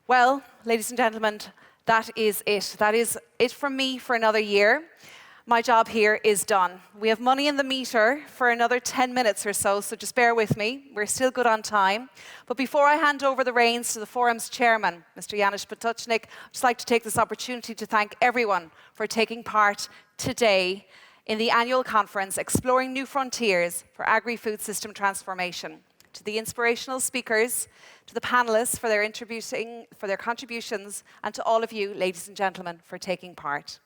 Well, ladies and gentlemen, that is it. That is it from me for another year. My job here is done. We have money in the meter for another 10 minutes or so, so just bear with me. We're still good on time. But before I hand over the reins to the forum's chairman, Mr. Janusz Potocznik, I'd just like to take this opportunity to thank everyone for taking part today in the annual conference, Exploring New Frontiers for Agri-Food System Transformation. To the inspirational speakers, to the panelists for their contributions, and to all of you, ladies and gentlemen, for taking part.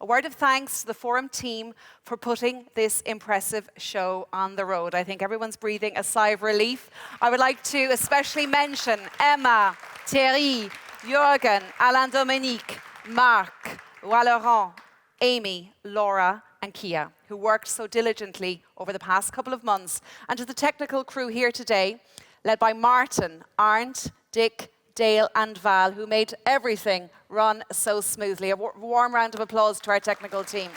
A word of thanks to the Forum team for putting this impressive show on the road. I think everyone's breathing a sigh of relief. I would like to especially mention Emma, Thierry, Jürgen, Alain Dominique, Marc, Laurent, Amy, Laura, and Kia, who worked so diligently over the past couple of months, and to the technical crew here today, led by Martin, Arndt, Dick, Dale, and Val, who made everything run so smoothly. A warm round of applause to our technical team.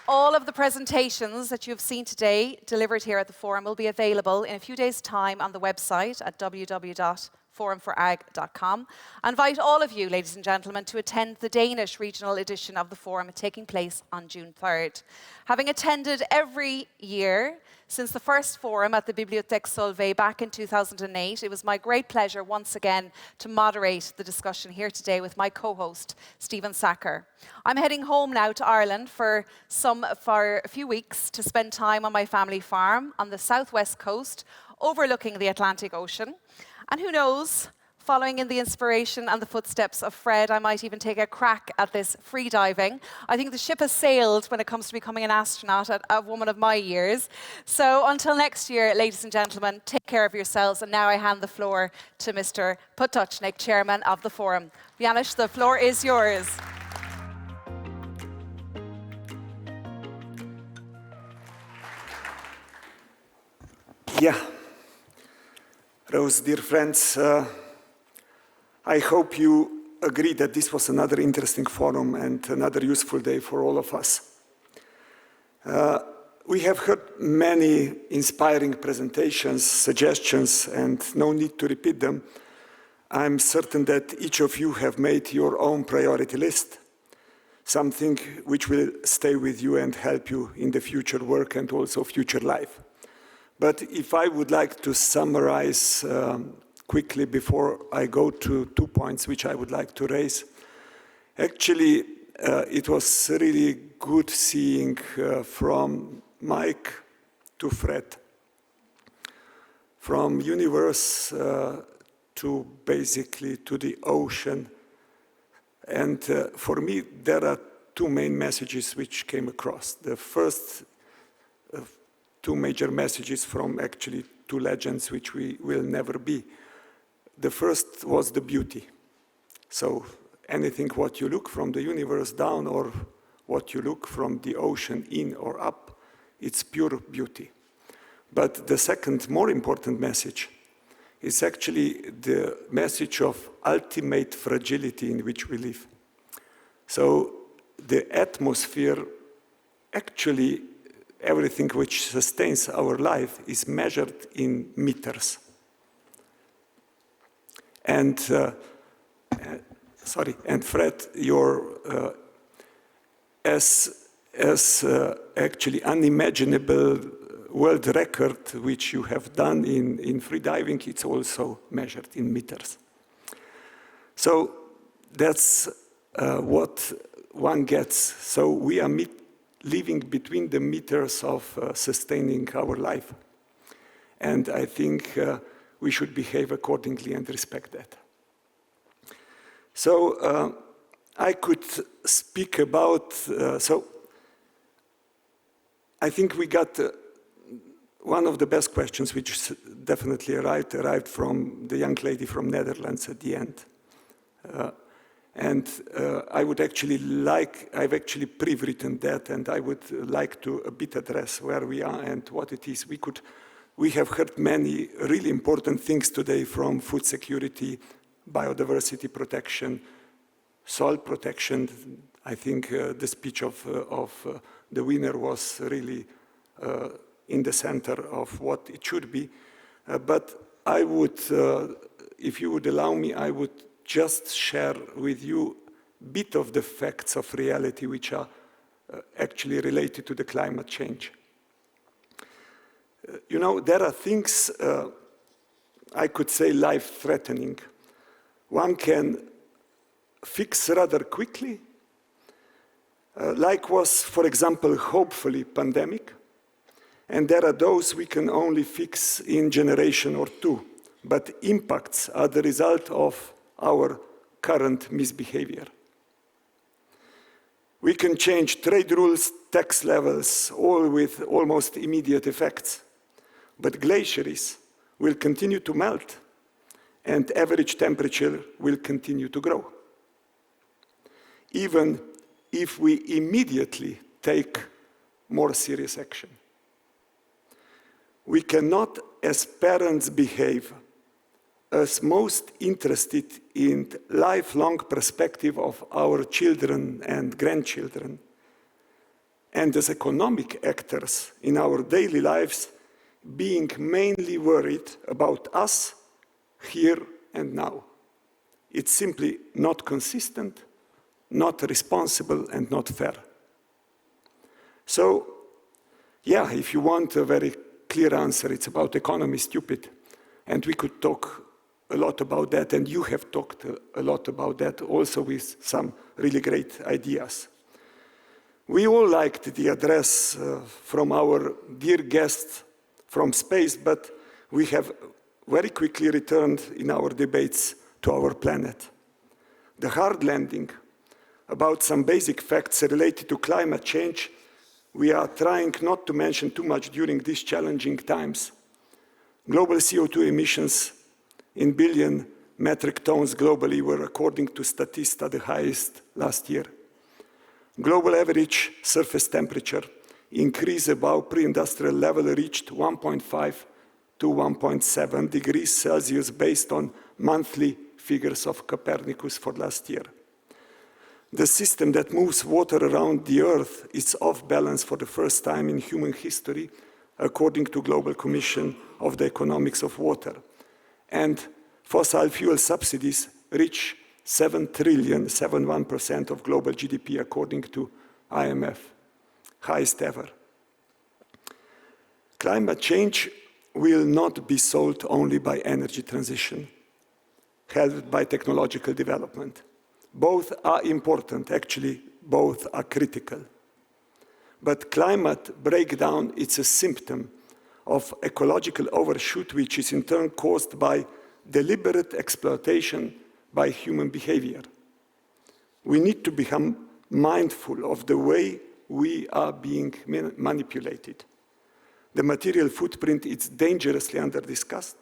All of the presentations that you've seen today delivered here at the Forum will be available in a few days' time on the website at www.forumforag.com. I invite all of you, ladies and gentlemen, to attend the Danish regional edition of the Forum taking place on June 3rd. Having attended every year since the first Forum at the Bibliothèque Solvay back in 2008, it was my great pleasure once again to moderate the discussion here today with my co-host, Stephen Sacker. I'm heading home now to Ireland for a few weeks to spend time on my family farm on the southwest coast, overlooking the Atlantic Ocean. And who knows, following in the inspiration and the footsteps of Fred, I might even take a crack at this free diving. I think the ship has sailed when it comes to becoming an astronaut at a woman of my years. So until next year, ladies and gentlemen, take care of yourselves. And now I hand the floor to Mr. Potocznik, chairman of the Forum. Janusz, the floor is yours. Yeah. Rose, dear friends, I hope you agree that this was another interesting forum and another useful day for all of us. We have heard many inspiring presentations, suggestions, and no need to repeat them. I'm certain that each of you have made your own priority list, something which will stay with you and help you in the future work and also future life. But if I would like to summarize quickly before I go to 2 points which I would like to raise, actually it was really good seeing from Mike to Fred, from universe to basically to the ocean. And for me, there are two main messages which came across. The first two major messages from actually two legends which we will never be. The first was the beauty. So anything what you look from the universe down or what you look from the ocean in or up, it's pure beauty. But the second more important message is actually the message of ultimate fragility in which we live. So the atmosphere, actually everything which sustains our life is measured in meters. And Fred, your actually unimaginable world record which you have done in free diving, it's also measured in meters. So that's what one gets. So we are living between the meters of sustaining our life. And I think we should behave accordingly and respect that. So I could speak about, so I think we got one of the best questions which definitely arrived from the young lady from Netherlands at the end. And I would actually I've actually pre-written that, and I would like to a bit address where we are and what it is. We have heard many really important things today, from food security, biodiversity protection, soil protection. I think the speech of the winner was really in the center of what it should be. But I would, if you would allow me, I would just share with you a bit of the facts of reality which are actually related to the climate change. You know, there are things, I could say, life-threatening. One can fix rather quickly, like was, for example, hopefully pandemic. And there are those we can only fix in generation or two, but impacts are the result of our current misbehavior. We can change trade rules, tax levels, all with almost immediate effects. But glaciers will continue to melt, and average temperature will continue to grow. Even if we immediately take more serious action. We cannot, as parents, behave as most interested in lifelong perspective of our children and grandchildren, and as economic actors in our daily lives, being mainly worried about us here and now. It's simply not consistent, not responsible, and not fair. So, yeah, if you want a very clear answer, it's about economy stupid. And we could talk a lot about that, and you have talked a lot about that also with some really great ideas. We all liked the address from our dear guest from space, but we have very quickly returned in our debates to our planet. The hard landing about some basic facts related to climate change we are trying not to mention too much during these challenging times. Global CO2 emissions in billion metric tons globally were, according to Statista, the highest last year. Global average surface temperature increase above pre-industrial level reached 1.5 to 1.7 degrees Celsius based on monthly figures of Copernicus for last year. The system that moves water around the Earth is off balance for the first time in human history, according to Global Commission of the Economics of Water. And fossil fuel subsidies reach 7 trillion, 71% of global GDP, according to IMF, highest ever. Climate change will not be solved only by energy transition, helped by technological development. Both are important, actually, both are critical. But climate breakdown is a symptom of ecological overshoot, which is in turn caused by deliberate exploitation by human behavior. We need to become mindful of the way we are being manipulated. The material footprint is dangerously under-discussed,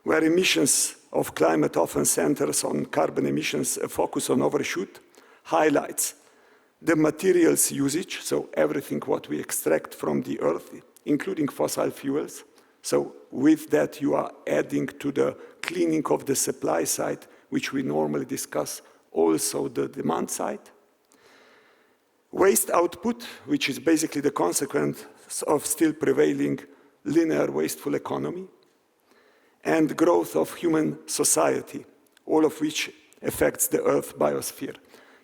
where emissions of climate often centers on carbon emissions, a focus on overshoot highlights the materials usage, so everything what we extract from the earth, including fossil fuels. So with that, you are adding to the cleaning of the supply side, which we normally discuss, also the demand side. Waste output, which is basically the consequence of still prevailing linear wasteful economy, and growth of human society, all of which affects the Earth biosphere.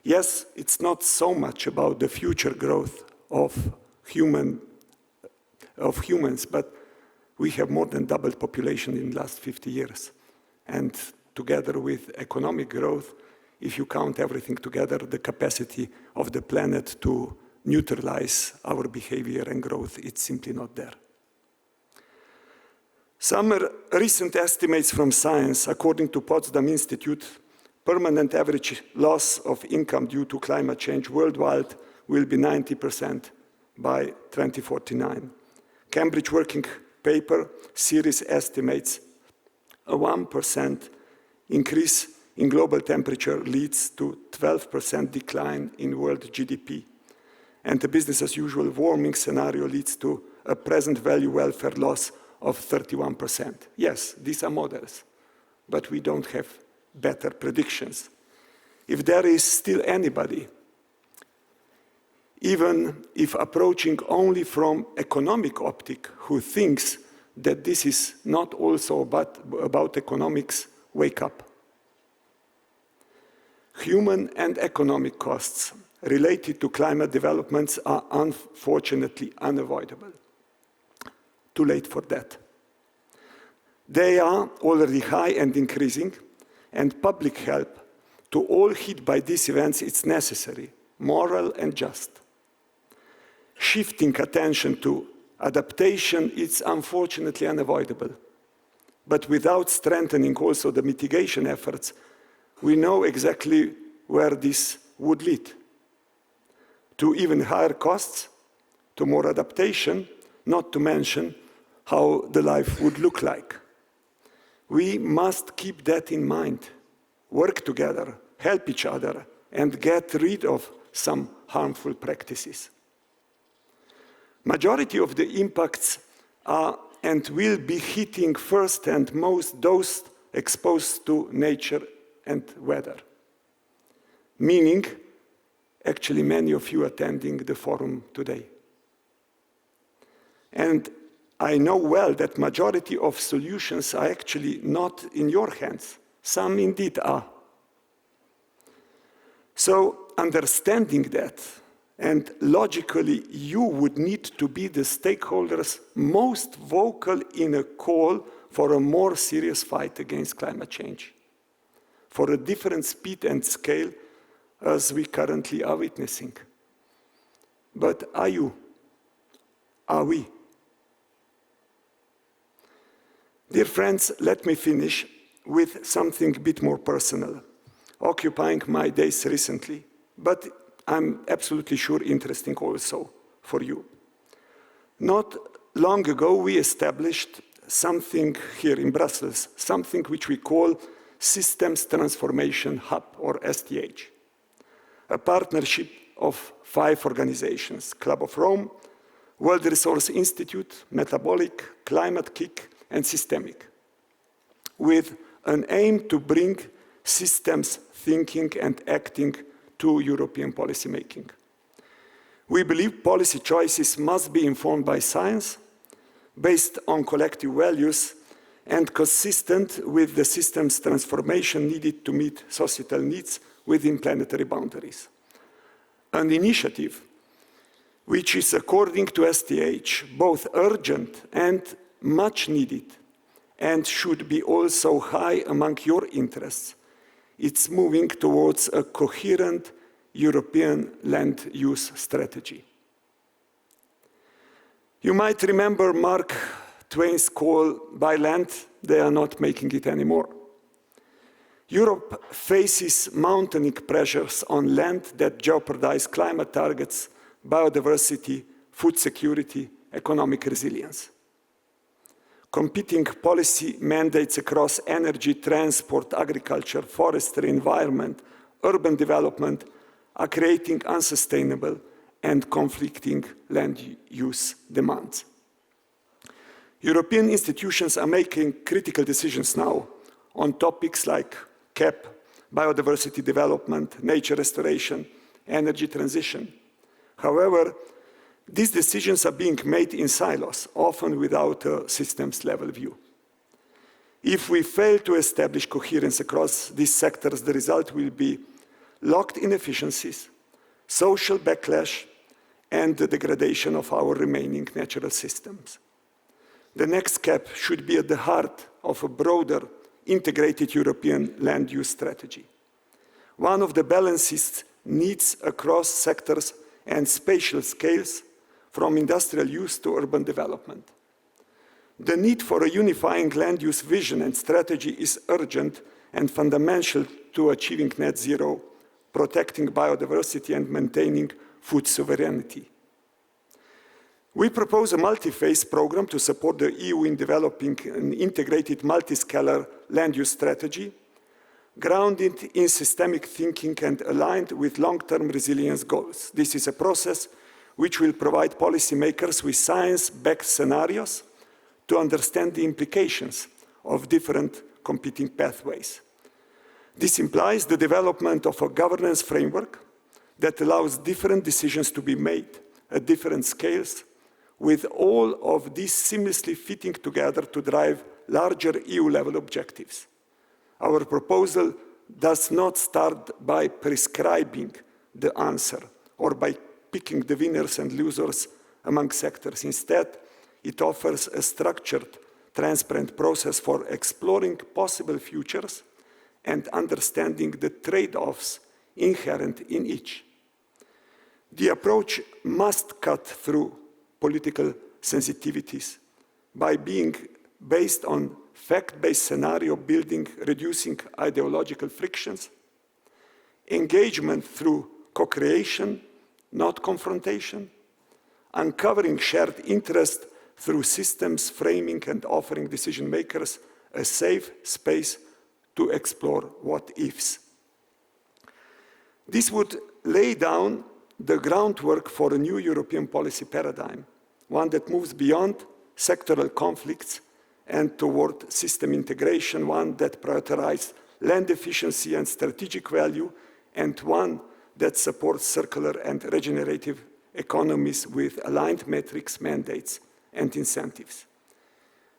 Yes, it's not so much about the future growth of humans, but we have more than doubled population in the last 50 years. And together with economic growth, if you count everything together, the capacity of the planet to neutralize our behavior and growth, it's simply not there. Some recent estimates from science, according to Potsdam Institute, permanent average loss of income due to climate change worldwide will be 90% by 2049. Cambridge Working Paper series estimates a 1% increase in global temperature leads to 12% decline in world GDP. And the business as usual warming scenario leads to a present value welfare loss of 31%. Yes, these are models, but we don't have better predictions. If there is still anybody, even if approaching only from economic optic, who thinks that this is not also about economics, wake up. Human and economic costs related to climate developments are unfortunately unavoidable. Too late for that. They are already high and increasing, and public help to all hit by these events is necessary, moral and just. Shifting attention to adaptation is unfortunately unavoidable. But without strengthening also the mitigation efforts, we know exactly where this would lead. To even higher costs, to more adaptation, not to mention how the life would look like. We must keep that in mind, work together, help each other, and get rid of some harmful practices. Majority of the impacts are and will be hitting first and most those exposed to nature and weather. Meaning, actually many of you attending the forum today. And I know well that majority of solutions are actually not in your hands. Some indeed are. So understanding that, and logically you would need to be the stakeholders most vocal in a call for a more serious fight against climate change, for a different speed and scale as we currently are witnessing. But are you? Are we? Dear friends, let me finish with something a bit more personal, occupying my days recently, but I'm absolutely sure interesting also for you. Not long ago, we established something here in Brussels, something which we call Systems Transformation Hub, or STH, a partnership of 5 organizations: Club of Rome, World Resource Institute, Metabolic, Climate Kick, and Systemic, with an aim to bring systems thinking and acting to European policy making. We believe policy choices must be informed by science, based on collective values, and consistent with the systems transformation needed to meet societal needs within planetary boundaries. An initiative which is, according to STH, both urgent and much needed, and should be also high among your interests. It's moving towards a coherent European land use strategy. You might remember Mark Twain's call, "Buy land, they are not making it anymore." Europe faces mounting pressures on land that jeopardize climate targets, biodiversity, food security, economic resilience. Competing policy mandates across energy, transport, agriculture, forestry, environment, urban development are creating unsustainable and conflicting land use demands. European institutions are making critical decisions now on topics like CAP, biodiversity development, nature restoration, energy transition. However, these decisions are being made in silos, often without a systems-level view. If we fail to establish coherence across these sectors, the result will be locked inefficiencies, social backlash, and the degradation of our remaining natural systems. The next CAP should be at the heart of a broader, integrated European land use strategy. One of the balances needs across sectors and spatial scales, from industrial use to urban development. The need for a unifying land use vision and strategy is urgent and fundamental to achieving net zero, protecting biodiversity, and maintaining food sovereignty. We propose a multi-phase program to support the EU in developing an integrated multi-scalar land use strategy, grounded in systemic thinking and aligned with long-term resilience goals. This is a process which will provide policymakers with science-backed scenarios to understand the implications of different competing pathways. This implies the development of a governance framework that allows different decisions to be made at different scales with all of these seamlessly fitting together to drive larger EU-level objectives. Our proposal does not start by prescribing the answer or by picking the winners and losers among sectors. Instead, it offers a structured, transparent process for exploring possible futures and understanding the trade-offs inherent in each. The approach must cut through political sensitivities by being based on fact-based scenario building, reducing ideological frictions, engagement through co-creation, not confrontation, uncovering shared interest through systems framing and offering decision makers a safe space to explore what-ifs. This would lay down the groundwork for a new European policy paradigm, one that moves beyond sectoral conflicts and toward system integration, one that prioritizes land efficiency and strategic value, and one that supports circular and regenerative economies with aligned metrics, mandates, and incentives.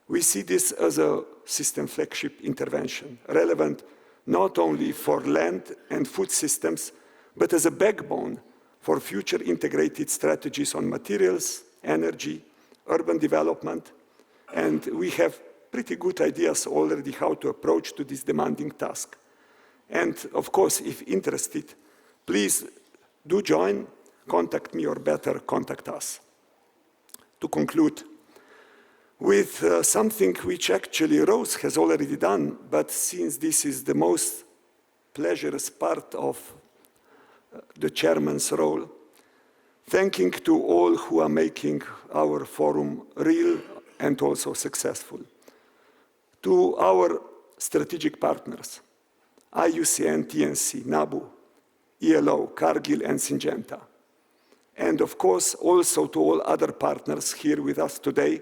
We see this as a system flagship intervention, relevant not only for land and food systems, but as a backbone for future integrated strategies on materials, energy, urban development, and we have pretty good ideas already how to approach to this demanding task. And of course, if interested, please do join, contact me, or better, contact us. To conclude with something which actually Rose has already done, but since this is the most pleasurous part of the chairman's role, thanking to all who are making our forum real and also successful. To our strategic partners, IUCN, TNC, NABU, ELO, Cargill, and Syngenta. And of course, also to all other partners here with us today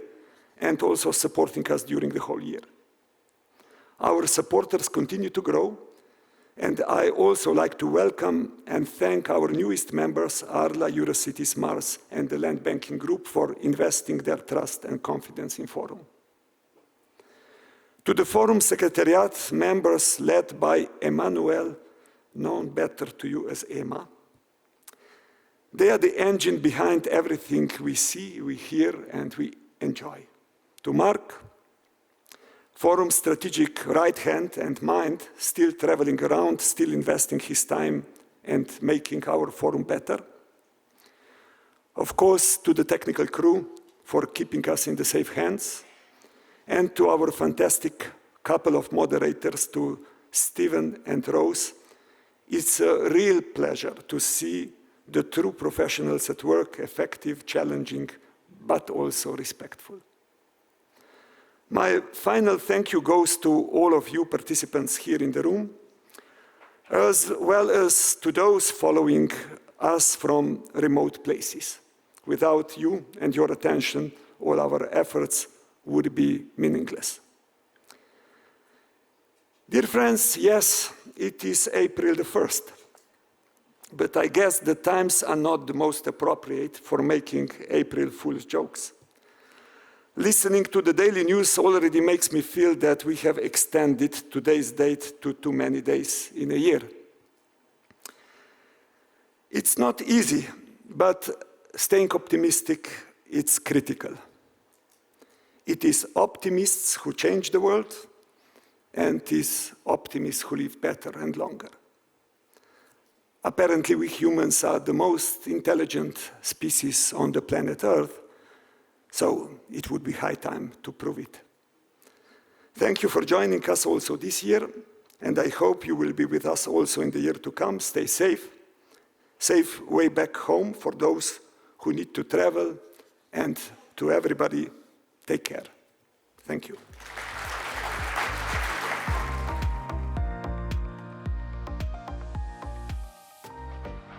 and also supporting us during the whole year. Our supporters continue to grow, and I also like to welcome and thank our newest members, Arla, Eurocities, Mars, and the Land Banking Group for investing their trust and confidence in Forum. To the Forum Secretariat members led by Emmanuel, known better to you as Emma, they are the engine behind everything we see, we hear, and we enjoy. To Mark, Forum's strategic right hand and mind, still traveling around, still investing his time and making our forum better. Of course, to the technical crew for keeping us in the safe hands, and to our fantastic couple of moderators, to Stephen and Rose. It's a real pleasure to see the true professionals at work, effective, challenging, but also respectful. My final thank you goes to all of you participants here in the room, as well as to those following us from remote places. Without you and your attention, all our efforts would be meaningless. Dear friends, yes, it is April the 1st, but I guess the times are not the most appropriate for making April Fool's jokes. Listening to the daily news already makes me feel that we have extended today's date to too many days in a year. It's not easy, but staying optimistic, it's critical. It is optimists who change the world, and it is optimists who live better and longer. Apparently, we humans are the most intelligent species on the planet Earth, so it would be high time to prove it. Thank you for joining us also this year, and I hope you will be with us also in the year to come. Stay safe, safe way back home for those who need to travel, and to everybody, take care. Thank you.